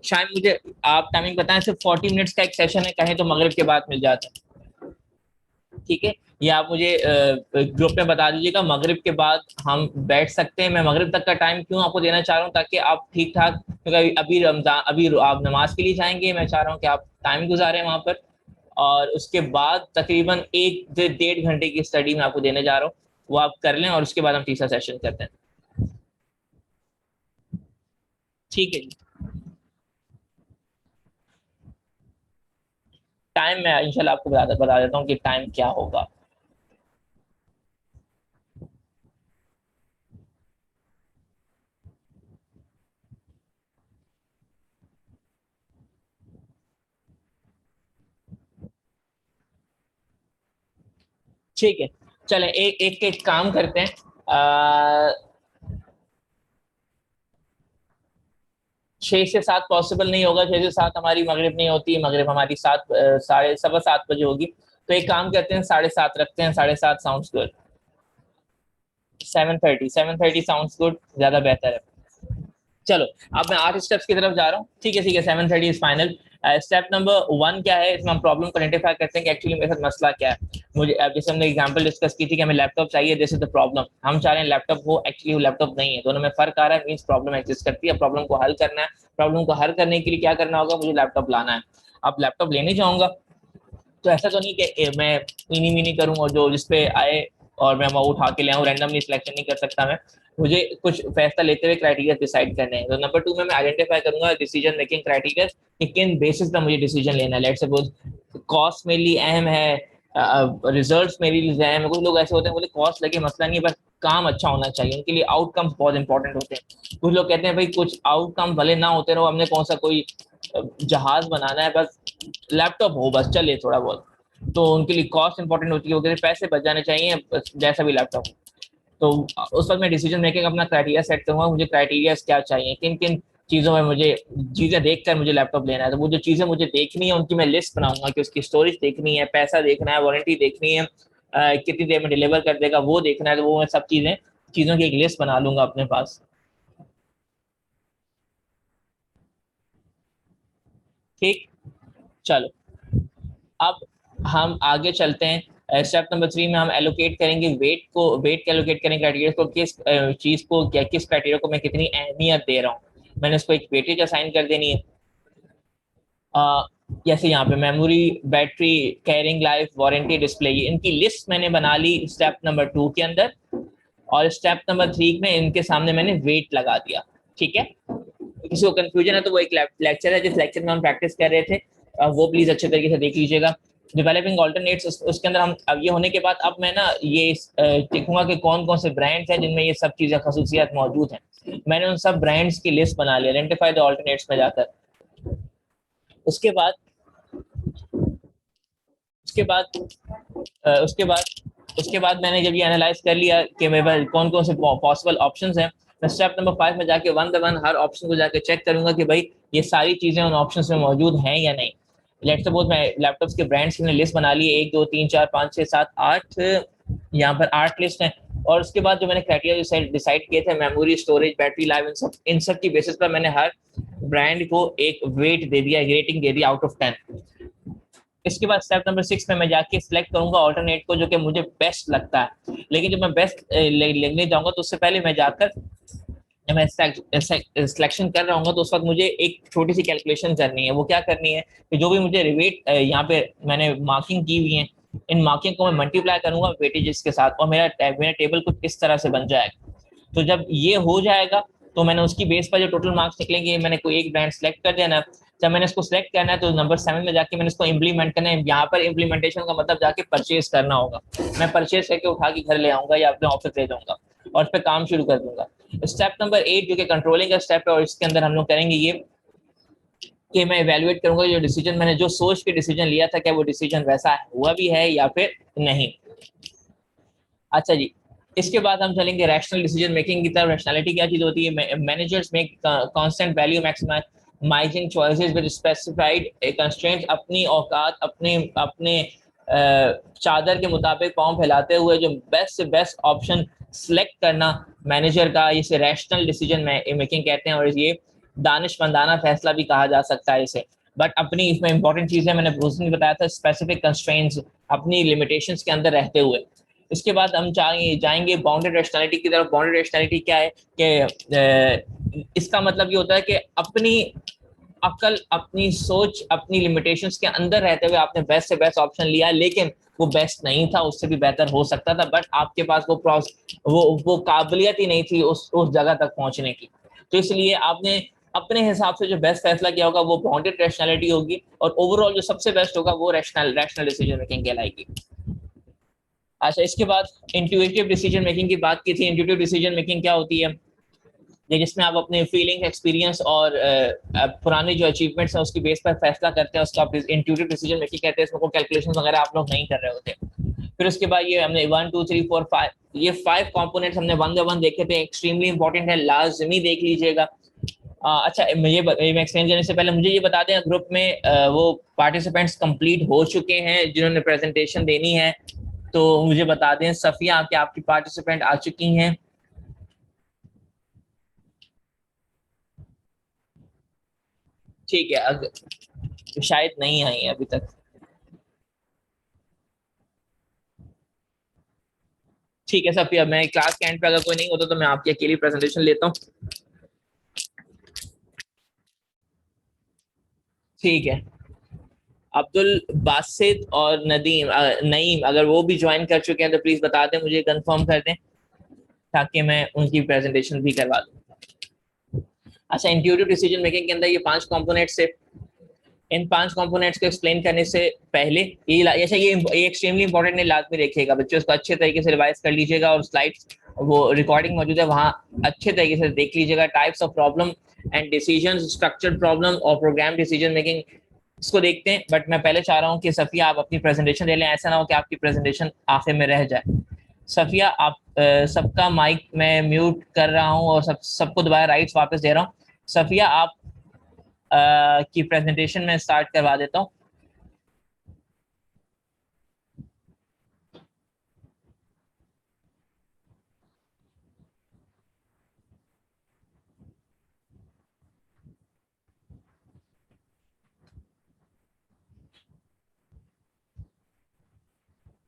शायद मुझे आप टाइमिंग बताएं। सिर्फ 40 मिनट्स का एक सेशन है, कहें तो मगरिब के बाद मिल जाता है। ठीक है, ये आप मुझे ग्रुप में बता दीजिएगा, मगरिब के बाद हम बैठ सकते हैं। मैं मगरिब तक का टाइम क्यों आपको देना चाह रहा हूँ, ताकि आप ठीक ठाक, क्योंकि अभी रमजान, अभी आप नमाज के लिए जाएंगे, मैं चाह रहा हूँ कि आप टाइम गुजारें वहां पर, और उसके बाद तकरीबन 1 से 1.5 घंटे की स्टडी मैं आपको देने जा रहा हूँ, वो आप कर लें और उसके बाद हम तीसरा सेशन करते हैं। ठीक है जी, टाइम मैं इंशाल्लाह आपको बता देता हूँ कि टाइम क्या होगा। ठीक है, चले एक काम करते हैं। 6 से 7 पॉसिबल नहीं होगा, 6 से 7 हमारी मगरिब नहीं होती, मगरिब हमारी 7 सवा 7 बजे होगी, तो एक काम करते हैं 7:30 रखते हैं, 7:30 साउंड्स गुड। 7:30 साउंड्स गुड, ज्यादा बेहतर है। चलो, अब मैं 8 स्टेप्स की तरफ जा रहा हूँ। ठीक है 7:30 इज फाइनल। स्टेप नंबर 1 क्या है, इसमें हम प्रॉब्लम को आइडेंटिफाई करते हैं कि एक्चुअली मेरे साथ मसला क्या है। मुझे जैसे हमने एग्जांपल डिस्कस की थी कि हमें लैपटॉप चाहिए, दिस इज द प्रॉब्लम, हम चाह रहे हैं लैपटॉप हो, एक्चुअली वो लैपटॉप नहीं है, दोनों में फर्क आ रहा है, मींस प्रॉब्लम एग्जिस्ट करती है, प्रॉब्लम को हल करना है। प्रॉब्लम को हल करने के लिए क्या करना होगा, मुझे लैपटॉप लाना है। अब लैपटॉप लेने जाऊंगा तो ऐसा तो नहीं कि मैं इनी मीनी करूँ और जो जिसपे आए और मैं वो उठा के ले आऊँ, रैंडमली सिलेक्शन नहीं कर सकता मैं, मुझे कुछ फैसला लेते हुए क्राइटेरिया डिसाइड करने हैं। तो नंबर 2 में मैं आइडेंटिफाई करूंगा डिसीजन मेकिंग क्राइटेरिया कि किन बेसिस पे मुझे डिसीजन लेना है। लेट्स सपोज कॉस्ट मेरे लिए अहम है, रिजल्ट्स मेरे लिए हैं। कुछ लोग ऐसे होते हैं बोले कॉस्ट लगे मसला नहीं है, बस काम अच्छा होना चाहिए, उनके लिए आउटकम्स बहुत इंपॉर्टेंट होते हैं। कुछ लोग कहते हैं भाई कुछ आउटकम भले ना होते रहो, हमने कौन सा कोई जहाज बनाना है, बस लैपटॉप हो बस चले थोड़ा बहुत, तो उनके लिए कॉस्ट इंपॉर्टेंट होती है, उनके लिए पैसे बच जाने चाहिए बस, जैसा भी लैपटॉप। तो उस वक्त मैं डिसीजन मेकिंग अपना क्राइटेरिया सेट करूंगा, मुझे क्राइटेरिया क्या चाहिए, किन किन चीज़ों में मुझे चीज़ें देखकर मुझे लैपटॉप लेना है। तो वो जो चीज़ें मुझे देखनी है उनकी मैं लिस्ट बनाऊंगा कि उसकी स्टोरेज देखनी है, पैसा देखना है, वारंटी देखनी है, कितनी देर में डिलीवर कर देगा वो देखना है। तो वो मैं सब चीज़ों की एक लिस्ट बना लूंगा अपने पास। ठीक, चलो अब हम आगे चलते हैं। स्टेप नंबर 3 में हम एलोकेट करेंगे वेट को, वेट के एलोकेट करेंगे क्राइटेरिया को, किस चीज को क्या, किस क्राइटेरिया को मैं कितनी अहमियत दे रहा हूँ। मैंने उसको एक वेटेज असाइन कर देनी है। जैसे यहाँ पे memory, battery, carrying life, warranty, display, इनकी लिस्ट मैंने बना ली स्टेप नंबर 2 के अंदर, और स्टेप नंबर 3 में इनके सामने मैंने वेट लगा दिया। ठीक है, किसी को कंफ्यूजन है तो वो एक लेक्चर है जिस लेक्चर में हम प्रैक्टिस कर रहे थे, वो प्लीज अच्छे तरीके से देख लीजिएगा। डेवलपिंग ऑल्टरनेट्स, उसके अंदर हम अब ये होने के बाद अब मैं ना ये देखूंगा कि कौन कौन से ब्रांड्स हैं जिनमें ये सब चीजें खसूसियात मौजूद हैं। मैंने उन सब ब्रांड्स की लिस्ट बना ली, आइडेंटिफाई द ऑल्टरनेट्स में जाकर। उसके बाद उसके बाद उसके बाद उसके बाद मैंने जब ये एनालाइज कर लिया कि मेरे पास कौन कौन से पॉसिबल ऑप्शंस हैं, मैं स्टेप नंबर 5 में जाके one by one her option को जाके चेक करूंगा कि भाई ये सारी चीजें उन ऑप्शंस में मौजूद हैं या नहीं। लेट्स सपोज मैं लैपटॉप्स के ब्रांड्स की लिस्ट बना ली है, 1 2 3 4 5 6 7 8, यहाँ पर 8 लिस्ट हैं। और उसके बाद जो मैंने क्राइटेरिया जो डिसाइड किए थे, मेमोरी, स्टोरेज, बैटरी लाइफ, इन सब की बेसिस पर मैंने हर ब्रांड को एक वेट दे दिया, रेटिंग दे दिया आउट ऑफ 10। इसके बाद स्टेप नंबर 6 में मैं जाके सिलेक्ट करूंगा ऑल्टरनेट को जो कि मुझे बेस्ट लगता है। लेकिन जब मैं बेस्ट लेने जाऊंगा तो उससे पहले मैं जाकर मैं सिलेक्शन कर रहा हूँ तो उस वक्त मुझे एक छोटी सी कैलकुलेशन करनी है। वो क्या करनी है कि जो भी मुझे रिवेट यहाँ पे मैंने मार्किंग की हुई है, इन मार्किंग को मैं मल्टीप्लाई करूंगा वेटेजेस के साथ, और मेरा टेबल कुछ इस तरह से बन जाएगा। तो जब ये हो जाएगा तो मैंने उसकी बेस पर जो टोटल मार्क्स निकलेंगे, मैंने कोई एक ब्रांड सेलेक्ट कर देना। जब मैंने इसको सिलेक्ट करना है तो नंबर 7 में जाके मैंने इसको इम्प्लीमेंट करना है। यहाँ पर इम्प्लीमेंटेशन का मतलब जाके परचेज करना होगा। मैं परचेज करके उठा के घर ले आऊंगा या अपने ऑफिस ले जाऊंगा और इस पर काम शुरू कर दूंगा। स्टेप नंबर 8 जो कि कंट्रोलिंग का स्टेप है, और इसके अंदर हम लोग करेंगे ये कि मैं इवेल्युएट करूंगा जो डिसीजन मैंने जो सोच के डिसीजन लिया था, क्या वो डिसीजन वैसा हुआ भी है या फिर नहीं। अच्छा जी, इसके बाद हम चलेंगे रैशनल डिसीजन मेकिंग की तरफ। रैशनैलिटी क्या चीज होती है? Managers make constant value maximising choices with specified constraints, अपनी औकात अपने अपने चादर के मुताबिक पांव फैलाते हुए जो बेस्ट से बेस्ट ऑप्शन सिलेक्ट करना मैनेजर का, इसे रैशनल डिसीजन मेकिंग कहते हैं। और ये दानिशमंदाना फैसला भी कहा जा सकता है इसे। बट अपनी इसमें इंपॉर्टेंट चीज है, मैंने उस दिन बताया था, स्पेसिफिक कंस्ट्रेंट्स, अपनी लिमिटेशंस के अंदर रहते हुए। इसके बाद हम जाएंगे बाउंडेड रैशनैलिटी की तरफ। बाउंडेड रैशनैलिटी क्या है कि इसका मतलब ये होता है कि अपनी अकल, अपनी सोच, अपनी लिमिटेशंस के अंदर रहते हुए आपने बेस्ट से बेस्ट ऑप्शन लिया, लेकिन वो बेस्ट नहीं था, उससे भी बेहतर हो सकता था, बट आपके पास वो काबिलियत ही नहीं थी उस जगह तक पहुंचने की। तो इसलिए आपने अपने हिसाब से जो बेस्ट फैसला किया होगा वो बाउंडेड रैशनैलिटी होगी, और ओवरऑल जो सबसे बेस्ट होगा वो रैशनल डिसीजन मेकिंग कहलाएगी। अच्छा, इसके बाद इंट्यूटिव डिसीजन मेकिंग की बात की थी। इंट्यूटिव डिसीजन मेकिंग क्या होती है? ये जिसमें आप अपने फीलिंग, एक्सपीरियंस और पुराने जो अचीवमेंट्स हैं उसकी बेस पर फैसला करते हैं, उसका आप इंट्यूटिव डिसीजन मेकिंग कहते हैं। इसमें कोई कैलकुलेशन वगैरह आप लोग नहीं कर रहे होते। फिर उसके बाद ये हमने 1 2 3 4 5 ये 5 कंपोनेंट्स हमने वन बाय वन देखे थे। एक्सट्रीमली इंपॉर्टेंट है, लाजमी देख लीजिएगा। अच्छा, मैं एक्सप्लेन करने से पहले मुझे ये बता दें, ग्रुप में वो पार्टिसिपेंट्स कंप्लीट हो चुके हैं जिन्होंने प्रेजेंटेशन देनी है, तो मुझे बता दें। सफिया, क्या आपकी पार्टिसिपेंट आ चुकी हैं? ठीक है, तो शायद नहीं आई है अभी तक। ठीक है सफिया, मैं क्लास के एंड पे अगर कोई नहीं होता तो मैं आपकी अकेली प्रेजेंटेशन लेता हूँ। ठीक है, अब्दुल बासित और नईम अगर वो भी ज्वाइन कर चुके हैं तो प्लीज बता दें, मुझे कंफर्म कर दें ताकि मैं उनकी प्रेजेंटेशन भी करवा दूं। अच्छा, इंट्यूटिव डिसीजन मेकिंग के अंदर ये 5 कंपोनेंट्स है। इन 5 कंपोनेंट्स को एक्सप्लेन करने से पहले ये एक्सट्रीमली इंपॉर्टेंट है, लाजमी देखिएगा बच्चों, इसको अच्छे तरीके से रिवाइज कर लीजिएगा और स्लाइड्स वो रिकॉर्डिंग मौजूद है वहाँ अच्छे तरीके से देख लीजिएगा। Types of problem and decisions, structured problem और प्रोग्राम डिसीजन मेकिंग, इसको देखते हैं। बट मैं पहले चाह रहा हूँ कि सफिया आप अपनी प्रेजेंटेशन दे लें, ऐसा ना हो कि आपकी प्रेजेंटेशन आखिर में रह जाए। सफिया आप सबका माइक मैं म्यूट कर रहा हूँ और सबको दोबारा राइट्स वापस दे रहा हूँ। सफिया आप की प्रेजेंटेशन में स्टार्ट करवा देता हूँ।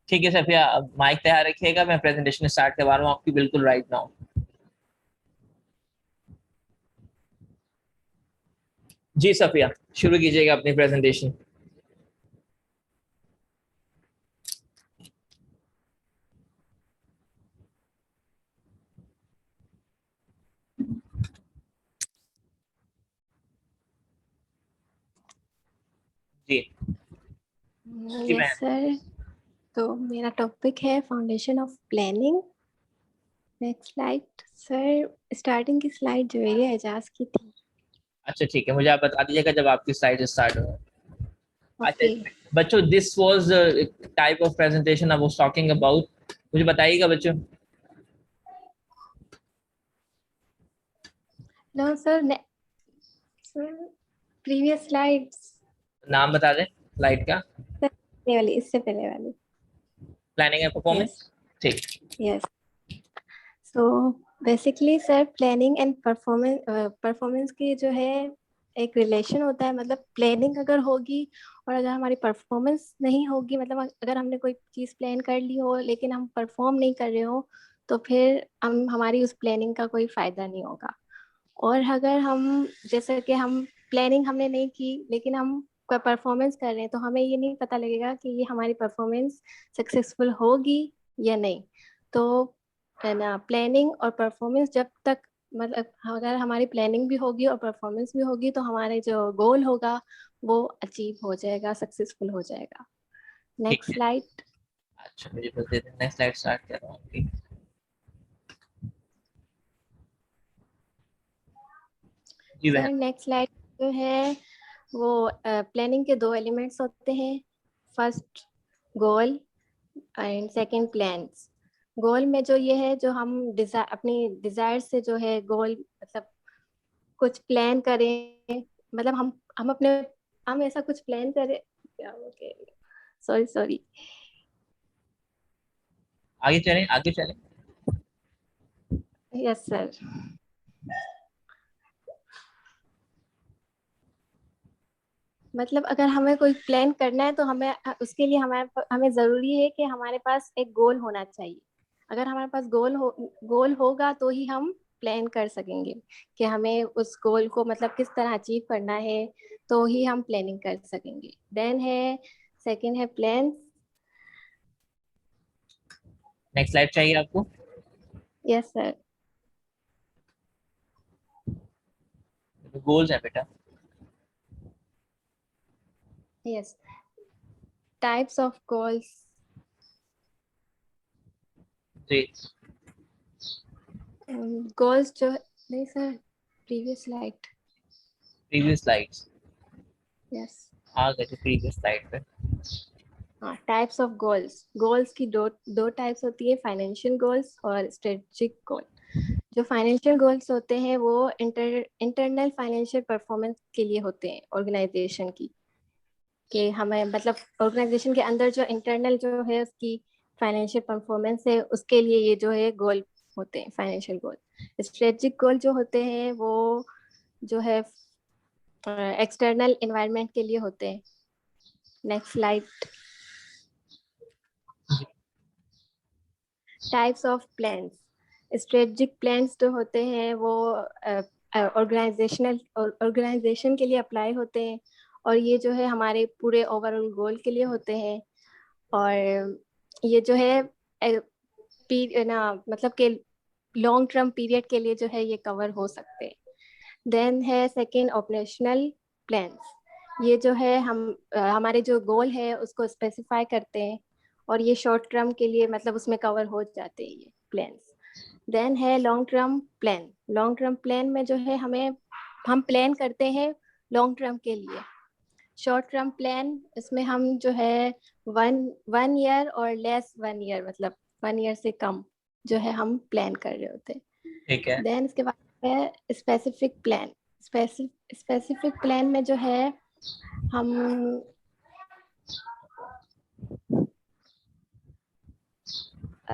ठीक है सफिया, माइक तैयार रखिएगा, मैं प्रेजेंटेशन स्टार्ट करवा रहा हूँ आपकी बिल्कुल राइट नाउ। जी सफिया, शुरू कीजिएगा अपनी प्रेजेंटेशन। जी जी यस सर, तो मेरा टॉपिक है foundation of planning. Next slide sir, starting की स्लाइड जो है ये एजाज की थी। अच्छा ठीक है, मुझे आप बता दीजिएगा जब आपकी स्लाइड स्टार्ट हो। ओके बच्चों this was type of presentation I was talking about, मुझे बताइएगा बच्चों। No sir, sir previous slides, नाम बता दें स्लाइड का। ये वाली, इससे पहले वाली। प्लानिंग एंड परफॉर्मेंस, ठीक। Yes, so basically sir planning and performance की जो है एक रिलेशन होता है। मतलब प्लानिंग अगर होगी और अगर हमारी परफॉर्मेंस नहीं होगी, मतलब अगर हमने कोई चीज़ प्लान कर ली हो लेकिन हम परफॉर्म नहीं कर रहे हो, तो फिर हमारी उस प्लानिंग का कोई फायदा नहीं होगा। और अगर हम, जैसे कि हम प्लानिंग हमने नहीं की लेकिन हम कोई परफॉर्मेंस कर रहे हैं, तो हमें ये नहीं पता लगेगा कि ये हमारी परफॉर्मेंस सक्सेसफुल होगी या नहीं। तो है ना, प्लानिंग और परफॉर्मेंस जब तक, मतलब अगर हमारी प्लानिंग भी होगी और परफॉर्मेंस भी होगी तो हमारे जो गोल होगा वो अचीव हो जाएगा, सक्सेसफुल हो जाएगा। Next slide. अच्छा मुझे बस दे दें, नेक्स्ट स्लाइड स्टार्ट कर रहा हूँ। जी सर नेक्स्ट स्लाइड जो है वो प्लानिंग के 2 एलिमेंट्स होते हैं, first goal and second plans. Goal में जो ये है, जो हम अपनी डिजायर से जो है गोल, मतलब कुछ प्लान करें, मतलब हम ऐसा कुछ प्लान करें, सॉरी सॉरी, आगे चलें आगे चलें। Yes sir. मतलब अगर हमें कोई प्लान करना है तो हमें उसके लिए हमें जरूरी है कि हमारे पास एक गोल होना चाहिए। अगर हमारे पास गोल होगा तो ही हम प्लान कर सकेंगे कि हमें उस गोल को मतलब किस तरह अचीव करना है, तो ही हम प्लानिंग कर सकेंगे। देन है सेकंड है प्लान। नेक्स्ट स्लाइड चाहिए आपको? Yes sir. गोल्स है बेटा। Yes, types of goals. जी गोल्स जो, नहीं sir, previous slide. Previous slides yes, आ गए थे प्रीवियस स्लाइड पे। हाँ, टाइप्स ऑफ गोल्स। गोल्स की दो टाइप्स होती है, फाइनेंशियल गोल्स और स्ट्रेटेजिक गोल। जो फाइनेंशियल गोल्स होते हैं वो इंटरनल फाइनेंशियल परफॉर्मेंस के लिए होते हैं ऑर्गेनाइजेशन की, कि हमें मतलब ऑर्गेनाइजेशन के अंदर जो इंटरनल जो है उसकी फाइनेंशियल परफॉर्मेंस है, उसके लिए ये जो है गोल होते हैं फाइनेंशियल गोल। स्ट्रेटेजिक गोल जो होते हैं वो जो है एक्सटर्नल एनवायरनमेंट के लिए होते हैं। Next slide. Types of plans. Strategic plans जो होते हैं वो ऑर्गेनाइजेशन के लिए अप्लाई होते हैं, और ये जो है हमारे पूरे ओवरऑल गोल के लिए होते हैं। और ये जो है मतलब के लॉन्ग टर्म पीरियड के लिए जो है ये कवर हो सकते हैं। देन है सेकेंड ऑपरेशनल प्लान्स। ये जो है हम हमारे जो गोल है उसको स्पेसिफाई करते हैं, और ये शॉर्ट टर्म के लिए मतलब उसमें कवर हो जाते हैं ये प्लान्स। देन है long term plan. Long term plan में जो है हम प्लान करते हैं लॉन्ग टर्म के लिए। शॉर्ट टर्म प्लान इसमें हम जो है वन ईयर और लेस 1 ईयर, मतलब 1 ईयर से कम जो है हम प्लान कर रहे होते हैं। ठीक है। देन इसके बाद है स्पेसिफिक प्लान। स्पेसिफिक प्लान में जो है हम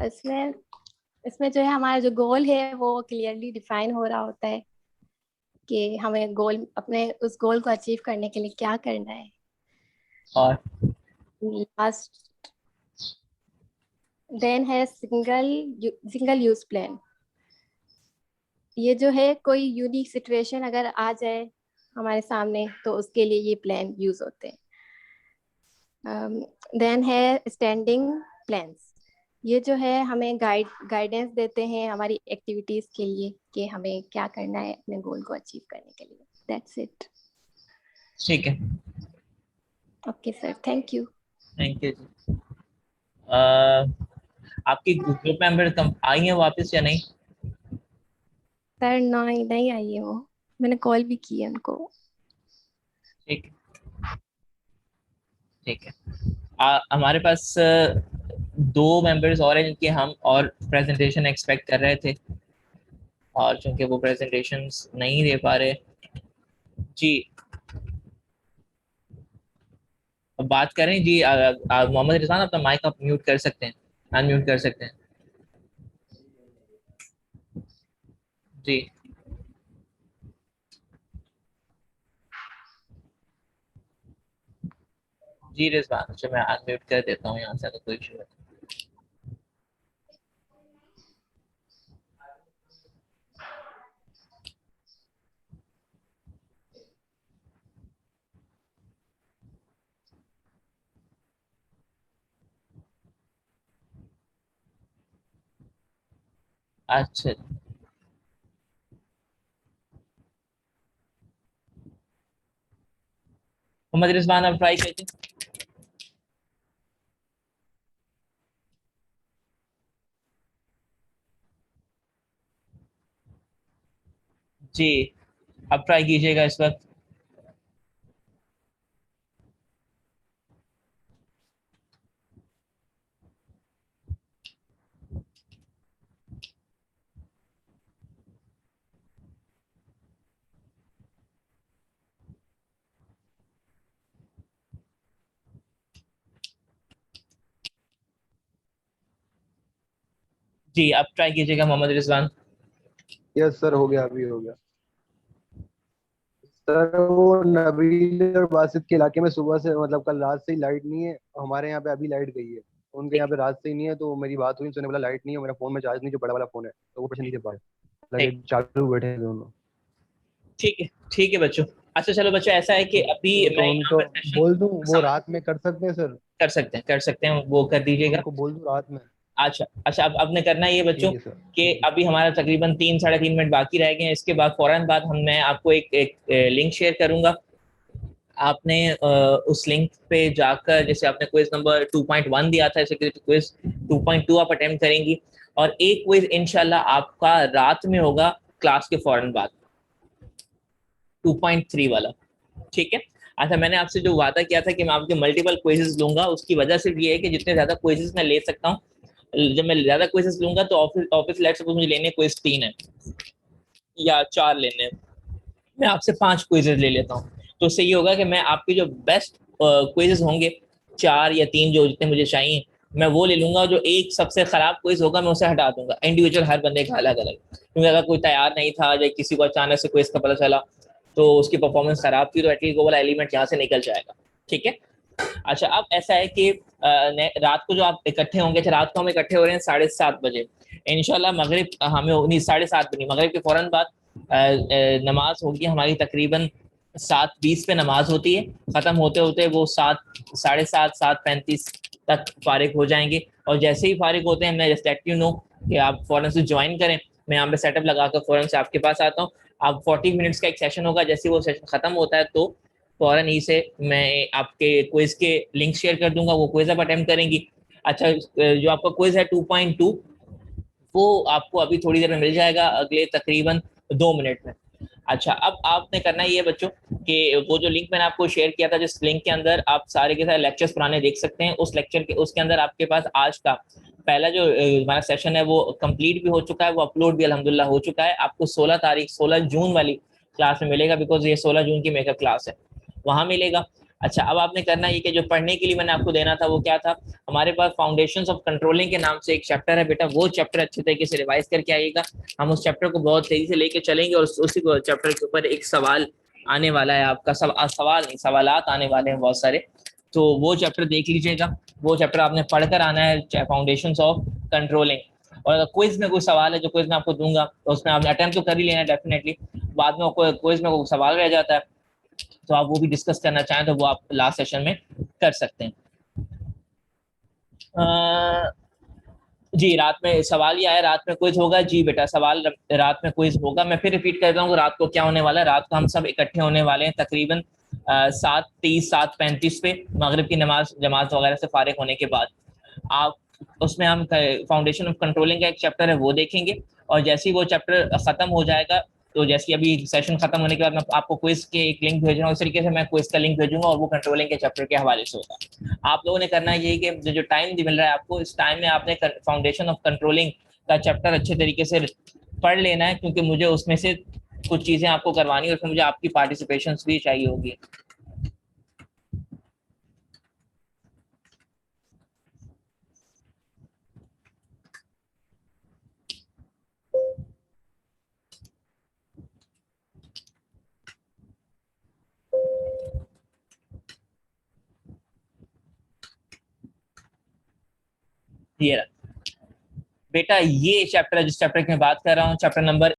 इसमें इसमें जो है हमारा जो गोल है वो क्लियरली डिफाइन हो रहा होता है कि हमें उस गोल को अचीव करने के लिए क्या करना है। और लास्ट देन है सिंगल यूज प्लान। ये जो है कोई यूनिक सिचुएशन अगर आ जाए हमारे सामने तो उसके लिए ये प्लान यूज होते हैं। देन है स्टैंडिंग प्लान्स। ये जो है हमें गाइडेंस देते हैं हमारी एक्टिविटीज के लिए कि हमें क्या करना है अपने गोल को अचीव करने के लिए। That's it. ठीक है, okay sir, thank you. Thank you जी। आपकी ग्रुप मेंबर आई हैं वापस या नहीं? सर नहीं आई है वो, मैंने कॉल भी की है उनको। ठीक है, ठीक है। हमारे पास 2 मेंबर्स और हैं जिनके हम और प्रेजेंटेशन एक्सपेक्ट कर रहे थे, और चूंकि वो प्रेजेंटेशंस नहीं दे पा रहे जी। अब बात करें जी, मोहम्मद रिजवान अपना माइक आप म्यूट कर सकते हैं, अनम्यूट कर सकते हैं जी। जी रिजवान, अच्छा मैं अनम्यूट कर देता हूँ यहाँ से, अगर कोई इशू है। अच्छा, मोहम्मद रिजवान आप ट्राई कीजिए। जी, अब ट्राई कीजिएगा इस वक्त। जी, अब ट्राई कीजिएगा मोहम्मद रिजवान। यस सर, हो गया, अभी हो गया सर। वो नबील और बासित के इलाके में सुबह से मतलब कल रात से ही लाइट नहीं है। हमारे यहाँ पे अभी लाइट गई है, उनके यहाँ पे रात से ही नहीं है। तो मेरी बात हुई उनसे, बोला लाइट नहीं है, मेरा फोन में चार्ज नहीं, जो बड़ा वाला फोन है, तो वो पैसे नहीं दे पाए, लगे ठीक चालू बैठे हैं दोनों। ठीक है बच्चों। अच्छा चलो बच्चों, ऐसा है कि अभी तो मैं यहाँ उनको पर सेशन बोल दूं वो रात में कर सकते हैं सर? कर सकते हैं, वो कर दीजिएगा। उनको बोल दूं रात में? अच्छा, अब आपने करना है ये बच्चों ठीक है सर। कि अभी हमारा तकरीबन 3-3.5 मिनट बाकी रह गए हैं। इसके बाद फौरन बाद मैं आपको एक लिंक शेयर करूंगा। आपने उस लिंक पे जाकर, जैसे आपने क्विज नंबर 2.1 दिया था, जैसे क्विज 2.2 आप अटेम्प्ट करेंगी, और एक क्विज इंशाल्लाह आपका रात में होगा क्लास के फौरन बाद, 2.3 वाला। ठीक है। अच्छा, मैंने आपसे जो वादा किया था कि मैं आपके मल्टीपल क्विजेस लूंगा, उसकी वजह सिर्फ ये है कि जितने ज्यादा क्विजेस मैं ले सकता हूँ, जब मैं ज्यादा क्विजेस लूंगा तो ऑफिस लेट सपोज मुझे लेने क्विज 3 है या 4 लेने हैं, मैं आपसे 5 क्विजेस ले लेता हूँ। तो उससे ये होगा कि मैं आपके जो बेस्ट क्विजेस होंगे, 4 या 3 जो जितने मुझे चाहिए, मैं वो ले लूंगा। जो एक सबसे खराब क्विज होगा मैं उसे हटा दूंगा, इंडिविजुअल हर बंदे का अलग अलग। क्योंकि अगर कोई तैयार नहीं था या किसी को अचानक से क्विज का पता चला तो उसकी परफॉर्मेंस खराब थी, तो एटलीस्ट वो वाला एलिमेंट यहाँ से निकल जाएगा। ठीक है। अच्छा, अब ऐसा है कि रात को जो आप इकट्ठे होंगे, रात को हम इकट्ठे हो रहे हैं 7:30 बजे इंशाल्लाह। मगरिब हमें 7:30 बजे मगरिब के फौरन बाद नमाज होगी हमारी, तकरीबन 7:20 पे नमाज होती है। खत्म होते होते वो 7:30 7:35 तक फारिग हो जाएंगे। और जैसे ही फारिग होते हैं, मैं जस्ट लेट यू नो कि आप फौरन से ज्वाइन करें। मैं यहाँ पे सेटअप लगाकर फौरन से आपके पास आता हूँ। आप 40 मिनट्स का एक सेशन होगा, जैसे वो सेशन खत्म होता है तो फौरन ही से मैं आपके क्विज के लिंक शेयर कर दूंगा, वो क्विज आप अटेम्प्ट करेंगी। अच्छा, जो आपका क्विज है 2.2 वो आपको अभी थोड़ी देर में मिल जाएगा, अगले तकरीबन 2 मिनट में। अच्छा, अब आपने करना ये बच्चों कि वो जो लिंक मैंने आपको शेयर किया था, जिस लिंक के अंदर आप सारे के सारे लेक्चर्स पुराने देख सकते हैं, उस लेक्चर के उसके अंदर आपके पास आज का पहला जो हमारा सेशन है वो कंप्लीट भी हो चुका है, वो अपलोड भी अल्हम्दुलिल्लाह हो चुका है। आपको 16 जून वाली क्लास में मिलेगा, बिकॉज ये 16 जून की मेकअप क्लास है, वहां मिलेगा। अच्छा, अब आपने करना ये कि जो पढ़ने के लिए मैंने आपको देना था वो क्या था, हमारे पास फाउंडेशंस ऑफ कंट्रोलिंग के नाम से एक चैप्टर है बेटा, वो चैप्टर अच्छे तरीके से रिवाइज करके आइएगा। हम उस चैप्टर को बहुत तेजी से लेके चलेंगे और उसी चैप्टर के ऊपर एक सवाल आने वाला है आपका, सवाल नहीं, सवालात आने वाले हैं बहुत सारे, तो वो चैप्टर देख लीजिएगा। वो चैप्टर आपने पढ़कर आना है, फाउंडेशंस ऑफ कंट्रोलिंग। और क्विज में कोई सवाल है जो क्विज में आपको दूंगा तो उसमें आपने अटेम्प्ट तो कर ही लेना है डेफिनेटली, बाद में कोई क्विज में कोई सवाल रह जाता है तो आप वो भी डिस्कस करना चाहें तो वो आप लास्ट सेशन में कर सकते हैं। जी, रात में सवाल ही आया, रात में क्विज होगा। जी बेटा, सवाल रात में क्विज होगा। मैं फिर रिपीट कर रहा हूँ, रात को क्या होने वाला है, रात को हम सब इकट्ठे होने वाले हैं तकरीबन 7:30 7:35 पे, मगरिब की नमाज जमात वगैरह से फारिग होने के बाद। आप उसमें हम फाउंडेशन ऑफ कंट्रोलिंग का एक चैप्टर है वो देखेंगे, और जैसे ही वो चैप्टर खत्म हो जाएगा, तो जैसे अभी सेशन खत्म होने के बाद मैं आपको क्विज के एक लिंक भेज रहा हूँ, इस तरीके से मैं क्विज का लिंक भेजूंगा और वो कंट्रोलिंग के चैप्टर के हवाले से होगा। आप लोगों ने करना यही कि जो टाइम मिल रहा है आपको, इस टाइम में आपने फाउंडेशन ऑफ कंट्रोलिंग का चैप्टर अच्छे तरीके से पढ़ लेना है, क्योंकि मुझे उसमें से कुछ चीजें आपको करवानी है, उसमें मुझे आपकी पार्टिसिपेशन भी चाहिए होगी। ये बेटा, ये चैप्टर है जिस चैप्टर की मैं बात कर रहा हूँ, चैप्टर नंबर